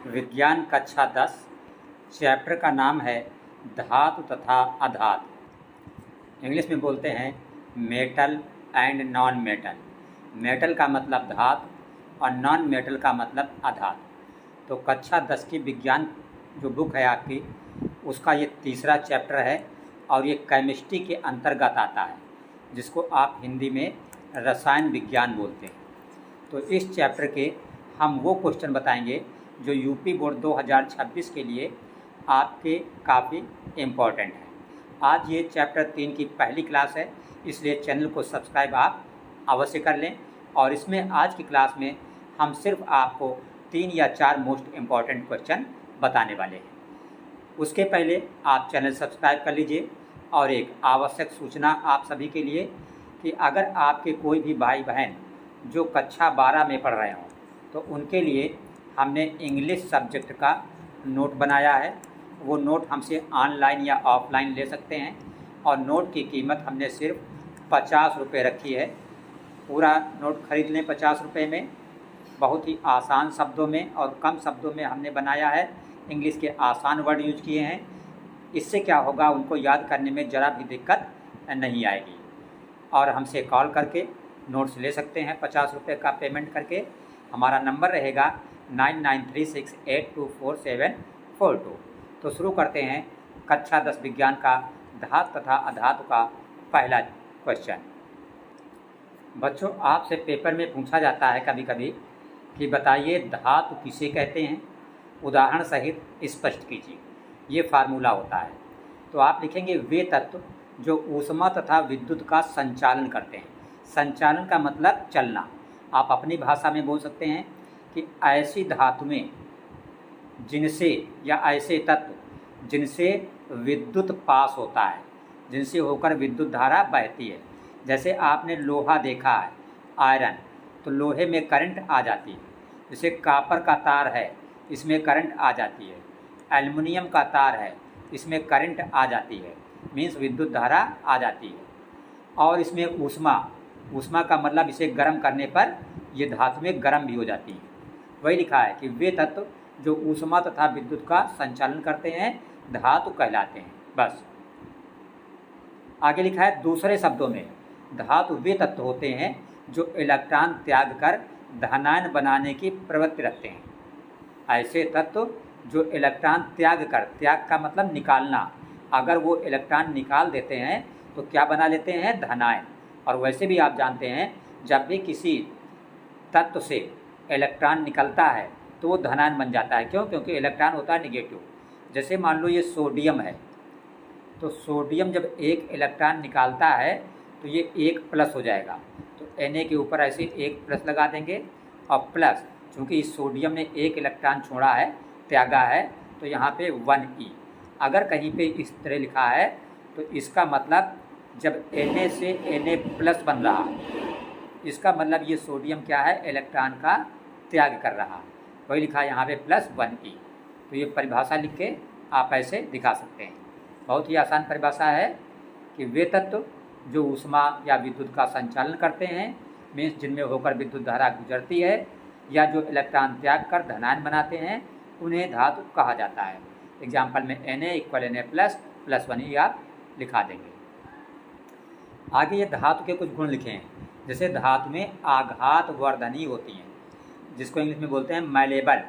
विज्ञान कक्षा 10 चैप्टर का नाम है धातु तथा अधातु। इंग्लिश में बोलते हैं metal and non metal. Metal का मतलब धातु और नॉन मेटल का मतलब अधातु। तो कक्षा 10 की विज्ञान जो बुक है आपकी, उसका ये तीसरा चैप्टर है और ये केमिस्ट्री के अंतर्गत आता है, जिसको आप हिंदी में रसायन विज्ञान बोलते हैं। तो इस चैप्टर के हम वो क्वेश्चन बताएंगे जो यूपी बोर्ड 2026 के लिए आपके काफ़ी इम्पोर्टेंट है। आज ये चैप्टर 3 की पहली क्लास है, इसलिए चैनल को सब्सक्राइब आप अवश्य कर लें। और इसमें आज की क्लास में हम सिर्फ आपको 3 या 4 मोस्ट इम्पॉर्टेंट क्वेश्चन बताने वाले हैं। उसके पहले आप चैनल सब्सक्राइब कर लीजिए। और एक आवश्यक सूचना आप सभी के लिए कि अगर आपके कोई भी भाई बहन जो कक्षा 12 में पढ़ रहे हों, तो उनके लिए हमने इंग्लिश सब्जेक्ट का नोट बनाया है। वो नोट हमसे ऑनलाइन या ऑफलाइन ले सकते हैं और नोट की कीमत हमने सिर्फ 50 रुपये रखी है। पूरा नोट खरीद लें 50 रुपये में। बहुत ही आसान शब्दों में और कम शब्दों में हमने बनाया है। इंग्लिश के आसान वर्ड यूज किए हैं। इससे क्या होगा, उनको याद करने में ज़रा भी दिक्कत नहीं आएगी। और हमसे कॉल करके नोट्स ले सकते हैं 50 रुपये का पेमेंट करके। हमारा नंबर रहेगा 9936824742। तो शुरू करते हैं कक्षा 10 विज्ञान का धातु तथा अधातु का पहला क्वेश्चन। बच्चों, आपसे पेपर में पूछा जाता है कभी कभी कि बताइए धातु किसे कहते हैं, उदाहरण सहित स्पष्ट कीजिए। ये फार्मूला होता है। तो आप लिखेंगे वे तत्व जो ऊष्मा तथा विद्युत का संचालन करते हैं। संचालन का मतलब चलना। आप अपनी भाषा में बोल सकते हैं कि ऐसी धातुएं जिनसे या ऐसे तत्व जिनसे विद्युत पास होता है, जिनसे होकर विद्युत धारा बहती है। जैसे आपने लोहा देखा है, आयरन, तो लोहे में करंट आ जाती है। जैसे कापर का तार है, इसमें करंट आ जाती है। एल्युमिनियम का तार है, इसमें करंट आ जाती है, मीन्स विद्युत धारा आ जाती है। और इसमें ऊष्मा का मतलब इसे गर्म करने पर ये धातुएं गर्म भी हो जाती हैं। वही लिखा है कि वे तत्व जो ऊष्मा तथा विद्युत का संचालन करते हैं धातु कहलाते हैं। बस। आगे लिखा है दूसरे शब्दों में धातु वे तत्व होते हैं जो इलेक्ट्रॉन त्याग कर धनायन बनाने की प्रवृत्ति रखते हैं। ऐसे तत्व जो इलेक्ट्रॉन त्याग का मतलब निकालना, अगर वो इलेक्ट्रॉन निकाल देते हैं तो क्या बना लेते हैं, धनायन। और वैसे भी आप जानते हैं जब भी किसी तत्व से इलेक्ट्रॉन निकलता है तो वो धनायन बन जाता है। क्यों? क्योंकि इलेक्ट्रॉन होता है निगेटिव। जैसे मान लो ये सोडियम है, तो सोडियम जब एक इलेक्ट्रॉन निकालता है तो ये 1 प्लस हो जाएगा। तो Na के ऊपर ऐसे 1 प्लस लगा देंगे और प्लस, चूँकि इस सोडियम ने 1 इलेक्ट्रॉन छोड़ा है, त्यागा है, तो यहाँ पे 1E। अगर कहीं पे इस तरह लिखा है तो इसका मतलब जब Na से Na प्लस बन रहा, इसका मतलब ये सोडियम क्या है, इलेक्ट्रॉन का त्याग कर रहा। वही लिखा है यहाँ पे +1E। तो ये परिभाषा लिख के आप ऐसे दिखा सकते हैं। बहुत ही आसान परिभाषा है कि वे तत्व जो ऊष्मा या विद्युत का संचालन करते हैं, मीन्स जिनमें होकर विद्युत धारा गुजरती है, या जो इलेक्ट्रॉन त्याग कर धनायन बनाते हैं, उन्हें धातु कहा जाता है। एग्जाम्पल में Na = Na + +1E आप लिखा देंगे। आगे ये धातु के कुछ गुण लिखे हैं। जैसे धातु में आघात वर्धनी होती हैं, जिसको इंग्लिश में बोलते हैं मैलेबल।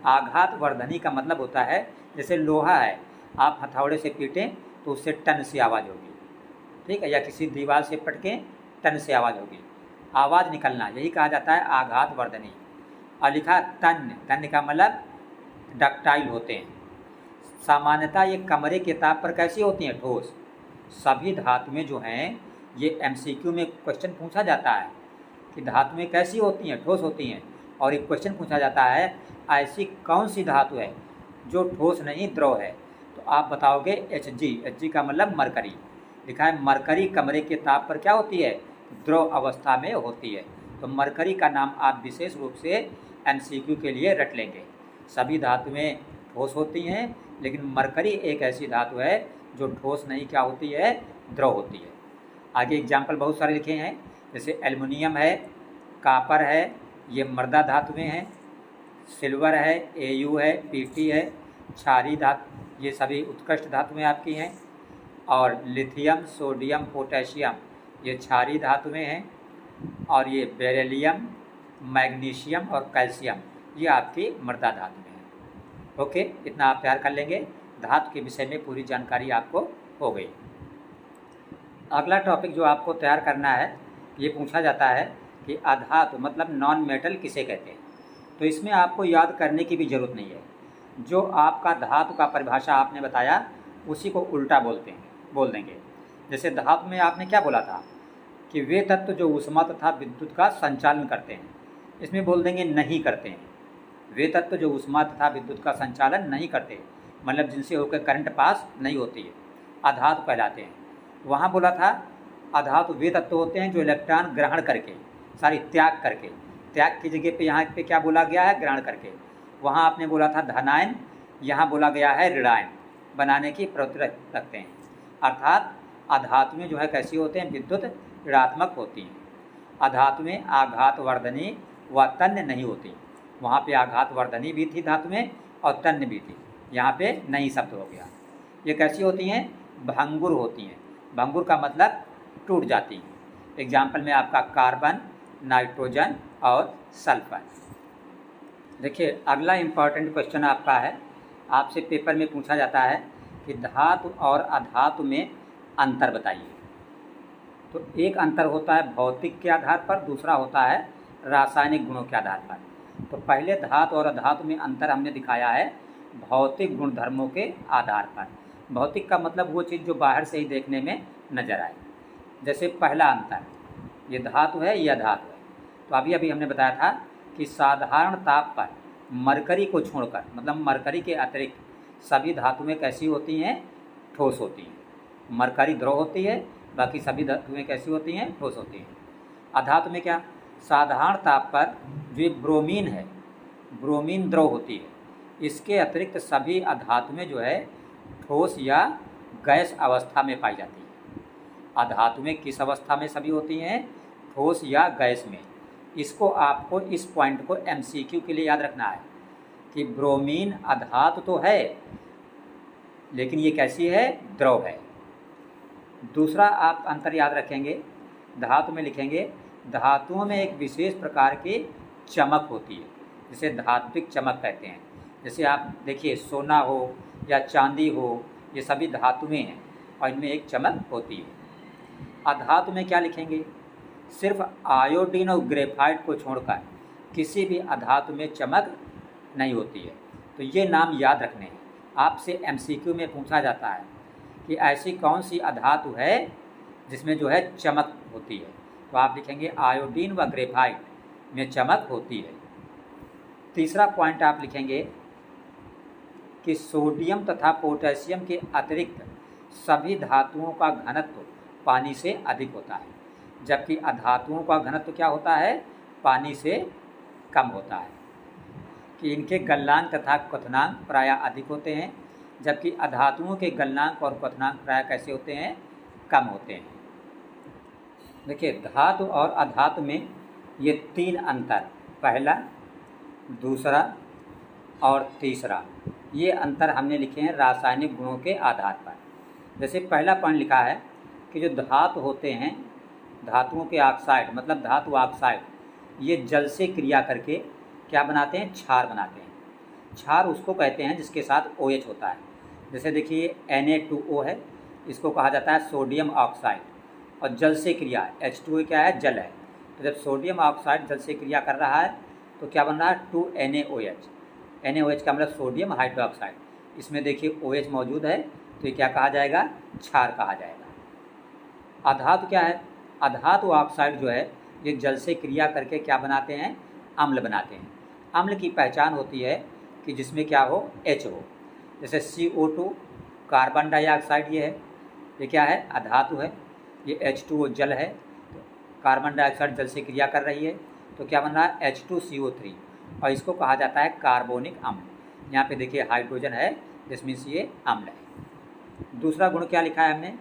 आघात वर्धनी का मतलब होता है, जैसे लोहा है, आप हथौड़े से पीटें तो उससे टन से आवाज़ होगी, ठीक है, या किसी दीवार से पटकें टन से आवाज़ होगी, आवाज़ निकलना, यही कहा जाता है आघात वर्धनी। और लिखा तन्य का मतलब डक्टाइल होते हैं। सामान्यतः ये कमरे के ताप पर कैसी होती हैं, ठोस। सभी धातुएं जो हैं, ये MCQ में क्वेश्चन पूछा जाता है कि धातुएं कैसी होती हैं, ठोस होती हैं। और एक क्वेश्चन पूछा जाता है ऐसी कौन सी धातु है जो ठोस नहीं, द्रव है। तो आप बताओगे Hg का मतलब मरकरी। लिखा है मरकरी कमरे के ताप पर क्या होती है, द्रव अवस्था में होती है। तो मरकरी का नाम आप विशेष रूप से MCQ के लिए रट लेंगे। सभी धातुएं ठोस होती हैं, लेकिन मरकरी एक ऐसी धातु है जो ठोस नहीं क्या होती है, द्रव होती है। आगे एग्जाम्पल बहुत सारे लिखे हैं। जैसे एल्युमिनियम है, कापर है, ये मर्दा धातुएं हैं। सिल्वर है, Au है, Pt है, क्षारीय धातु, ये सभी उत्कृष्ट धातुएं आपकी हैं। और लिथियम, सोडियम, पोटेशियम ये क्षारीय धातुएं हैं। और ये बेरिलियम, मैग्नीशियम और कैल्शियम ये आपकी मृदा धातुएं हैं। ओके, इतना आप तैयार कर लेंगे, धातु के विषय में पूरी जानकारी आपको हो गई। अगला टॉपिक जो आपको तैयार करना है, ये पूछा जाता है कि अधातु मतलब नॉन मेटल किसे कहते हैं। तो इसमें आपको याद करने की भी ज़रूरत नहीं है, जो आपका धातु का परिभाषा आपने बताया उसी को उल्टा बोल देंगे। जैसे धातु में आपने क्या बोला था कि वे तत्व जो ऊष्मा तथा विद्युत का संचालन करते हैं, इसमें बोल देंगे नहीं करते हैं। वे तत्व जो ऊष्मा तथा विद्युत का संचालन नहीं करते, मतलब जिनसे होकर करंट पास नहीं होती है, अधातु कहलाते हैं। वहाँ बोला था अधातु वे तत्व होते हैं जो इलेक्ट्रॉन ग्रहण करके, त्याग की जगह पे यहाँ पे क्या बोला गया है, ग्रहण करके। वहाँ आपने बोला था धनायन, यहाँ बोला गया है ऋणायन बनाने की प्रवृत्ति रखते हैं। अर्थात अधातुएं जो है कैसी होते हैं, विद्युत ऋणात्मक होती हैं। अधातुएं आघातवर्धनी व तन्य नहीं होती। वहाँ पे आघातवर्धनी भी थी धातुएं और तन्य भी थी, यहाँ पे नहीं शब्द हो गया। ये कैसी होती हैं, भंगुर होती हैं। भंगुर का मतलब टूट जाती हैं। एग्जाम्पल में आपका कार्बन, नाइट्रोजन और सल्फर। देखिए अगला इम्पॉर्टेंट क्वेश्चन आपका है, आपसे पेपर में पूछा जाता है कि धातु और अधातु में अंतर बताइए। तो एक अंतर होता है भौतिक के आधार पर, दूसरा होता है रासायनिक गुणों के आधार पर। तो पहले धातु और अधातु में अंतर हमने दिखाया है भौतिक गुणधर्मों के आधार पर। भौतिक का मतलब वो चीज़ जो बाहर से ही देखने में नजर आए। जैसे पहला अंतर, ये धातु है, ये अधातु है। तो अभी हमने बताया था कि साधारण ताप पर मरकरी को छोड़कर, मतलब मरकरी के अतिरिक्त सभी धातुएं कैसी होती हैं, ठोस होती हैं। मरकरी द्रव होती है, बाकी सभी धातुएं कैसी होती हैं, ठोस होती हैं। अधातु में क्या, साधारण ताप पर जो ब्रोमीन है, ब्रोमीन द्रव होती है। इसके अतिरिक्त सभी अधातुएं जो है ठोस या गैस अवस्था में पाई जाती है। अधातुएं किस अवस्था में सभी होती हैं, ठोस या गैस में। इसको आपको, इस पॉइंट को MCQ के लिए याद रखना है कि ब्रोमीन अधातु तो है लेकिन ये कैसी है, द्रव है। दूसरा आप अंतर याद रखेंगे, धातु में लिखेंगे धातुओं में एक विशेष प्रकार की चमक होती है, जिसे धात्विक चमक कहते हैं। जैसे आप देखिए सोना हो या चांदी हो, ये सभी धातुएं हैं और इनमें एक चमक होती है। अधातु में क्या लिखेंगे, सिर्फ आयोडीन और ग्रेफाइट को छोड़कर किसी भी अधातु में चमक नहीं होती है। तो ये नाम याद रखने हैं। आपसे MCQ में पूछा जाता है कि ऐसी कौन सी अधातु है जिसमें जो है चमक होती है, तो आप लिखेंगे आयोडीन व ग्रेफाइट में चमक होती है। तीसरा पॉइंट आप लिखेंगे कि सोडियम तथा पोटेशियम के अतिरिक्त सभी धातुओं का घनत्व पानी से अधिक होता है, जबकि अधातुओं का घनत्व क्या होता है, पानी से कम होता है। कि इनके गलनांक तथा क्वथनांक प्रायः अधिक होते हैं, जबकि अधातुओं के गलनांक और क्वथनांक प्रायः कैसे होते हैं, कम होते हैं। देखिए धातु और अधातु में ये तीन अंतर, पहला, दूसरा और तीसरा, ये अंतर हमने लिखे हैं रासायनिक गुणों के आधार पर। जैसे पहला पॉइंट लिखा है कि जो धातु होते हैं, धातुओं के ऑक्साइड मतलब धातु ऑक्साइड, ये जल से क्रिया करके क्या बनाते हैं, क्षार बनाते हैं। क्षार उसको कहते हैं जिसके साथ OH होता है। जैसे देखिए Na2O है, इसको कहा जाता है सोडियम ऑक्साइड, और जल से क्रिया H2O क्या है, जल है। तो जब सोडियम ऑक्साइड जल से क्रिया कर रहा है तो क्या बन रहा है, 2NaOH। NaOH का मतलब सोडियम हाइड्रोक्साइड। इसमें देखिए OH मौजूद है, तो ये क्या कहा जाएगा, क्षार कहा जाएगा। अधातु क्या है, अधातु ऑक्साइड जो है ये जल से क्रिया करके क्या बनाते हैं, अम्ल बनाते हैं। अम्ल की पहचान होती है कि जिसमें क्या हो, H हो। जैसे CO2 कार्बन डाइऑक्साइड ये है, ये क्या है, अधातु है। ये H2O जल है, तो कार्बन डाइऑक्साइड जल से क्रिया कर रही है, तो क्या बन रहा है, H2CO3, और इसको कहा जाता है कार्बोनिक अम्ल। यहाँ पे देखिए हाइड्रोजन है जिसमें से ये अम्ल है। दूसरा गुण क्या लिखा है हमने,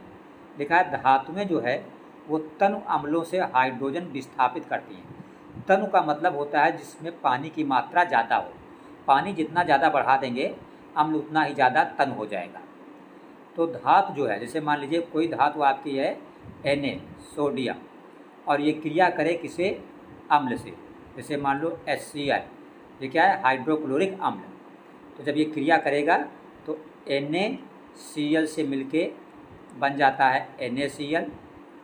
लिखा है धातुएं जो है वो तनु अम्लों से हाइड्रोजन विस्थापित करती हैं। तनु का मतलब होता है जिसमें पानी की मात्रा ज़्यादा हो, पानी जितना ज़्यादा बढ़ा देंगे अम्ल उतना ही ज़्यादा तन हो जाएगा। तो धातु जो है, जैसे मान लीजिए कोई धातु आपकी है Na सोडियम, और ये क्रिया करे किसे, अम्ल से, जैसे मान लो HCl, ये क्या है, हाइड्रोक्लोरिक अम्ल। तो जब ये क्रिया करेगा तो NaCl से मिलके बन जाता है NaCl,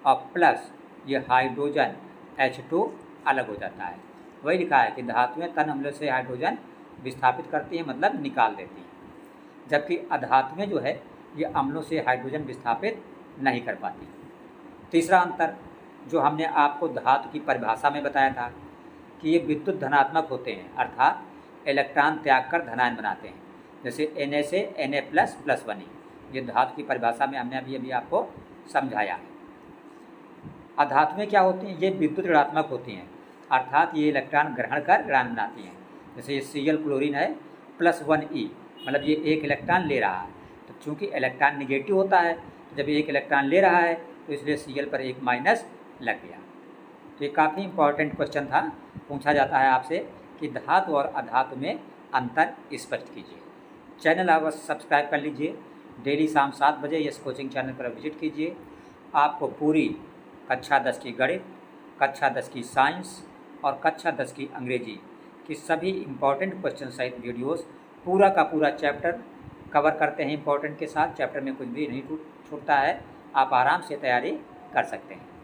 और प्लस ये हाइड्रोजन H2 अलग हो जाता है। वही लिखा है कि धातुएं तन अम्ल से हाइड्रोजन विस्थापित करती हैं, मतलब निकाल देती हैं, जबकि अधातुएं जो है ये अम्लों से हाइड्रोजन विस्थापित नहीं कर पाती। तीसरा अंतर जो हमने आपको धातु की परिभाषा में बताया था कि ये विद्युत धनात्मक होते हैं, अर्थात इलेक्ट्रॉन त्याग कर धनायन बनाते हैं, जैसे Na से Na++1, ये धातु की परिभाषा में हमने अभी आपको समझाया है। अधातुएं क्या होती हैं, ये विद्युत ऋणात्मक होती हैं, अर्थात ये इलेक्ट्रॉन ग्रहण कर ऋणायन बनाती हैं। जैसे ये Cl क्लोरीन है +1e, मतलब ये एक इलेक्ट्रॉन ले रहा है, तो चूँकि इलेक्ट्रॉन निगेटिव होता है, तो जब ये एक इलेक्ट्रॉन ले रहा है तो इसलिए Cl पर एक माइनस लग गया। तो ये काफ़ी इंपॉर्टेंट क्वेश्चन था, पूछा जाता है आपसे कि धातु और अधातु में अंतर स्पष्ट कीजिए। चैनल अवश्य सब्सक्राइब कर लीजिए, डेली शाम 7 बजे यस कोचिंग चैनल पर विजिट कीजिए। आपको पूरी कक्षा 10 की गणित, कक्षा 10 की साइंस और कक्षा 10 की अंग्रेजी की सभी इम्पॉर्टेंट क्वेश्चन सहित वीडियोस पूरा का पूरा चैप्टर कवर करते हैं। इम्पॉर्टेंट के साथ चैप्टर में कुछ भी नहीं छूटता है, आप आराम से तैयारी कर सकते हैं।